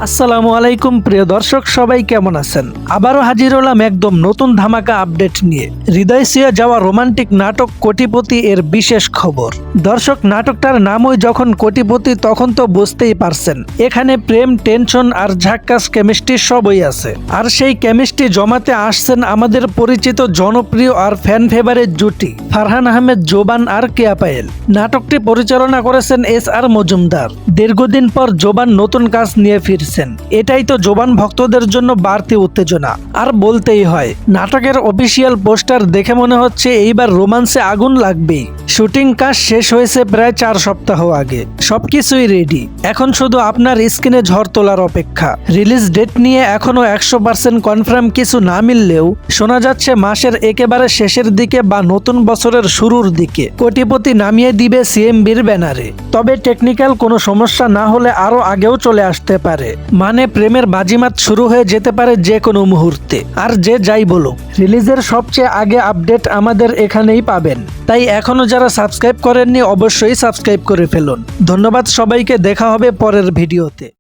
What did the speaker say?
আসসালামু আলাইকুম প্রিয় দর্শক, সবাই কেমন আছেন? আবারও হাজির হলাম একদম নতুন ধামাকা আপডেট নিয়ে। হৃদয় ছুঁয়ে যাওয়া রোমান্টিক নাটক কোটিপতি এর বিশেষ খবর। দর্শক, নাটকটার নামই যখন কোটিপতি তখন তো বুঝতেই পারছেন এখানে প্রেম, টেনশন আর ঝাক্কাস কেমিস্ট্রি সবই আছে। আর সেই কেমিস্ট্রি জমাতে আসছেন আমাদের পরিচিত, জনপ্রিয় আর ফ্যান ফেভারিট জুটি ফারহান আহমেদ জোবান আর কেয়া পায়েল। নাটকটি পরিচালনা করেছেন এস.আর. মজুমদার। দীর্ঘদিন পর জোবান নতুন কাজ নিয়ে ফিরছেন। এটাই তো জোবান ভক্তদের জন্য বাড়তি উত্তেজনা। আর বলতেই হয়, নাটকের অফিসিয়াল পোস্টার দেখে মনে হচ্ছে এইবার রোমান্সে আগুন লাগবেই। শুটিং কাজ শেষ হয়েছে প্রায় 4 সপ্তাহ আগে। সবকিছুই রেডি, এখন শুধু আপনার স্ক্রিনে ঝড় তোলার অপেক্ষা। রিলিজ ডেট নিয়ে এখনো 100% কনফার্ম কিছু না মিললেও শোনা যাচ্ছে মাসের একেবারে শেষের দিকে বা নতুন বছরের শুরুর দিকে কোটিপতি নামিয়ে দিবে সিএমবির ব্যানারে। তবে টেকনিক্যাল কোনো সমস্যা না হলে আরো আগেও চলে আসতে পারে। মানে প্রেমের বাজিমাত শুরু হয়ে যেতে পারে যে কোনো মুহূর্তে। আর যে যাই বলুক, রিলিজের সবচেয়ে আগে আপডেট আমাদের এখানেই পাবেন। তাই এখনো যারা সাবস্ক্রাইব করেননি অবশ্যই সাবস্ক্রাইব করে ফেলুন। ধন্যবাদ সবাইকে, দেখা হবে পরের ভিডিওতে।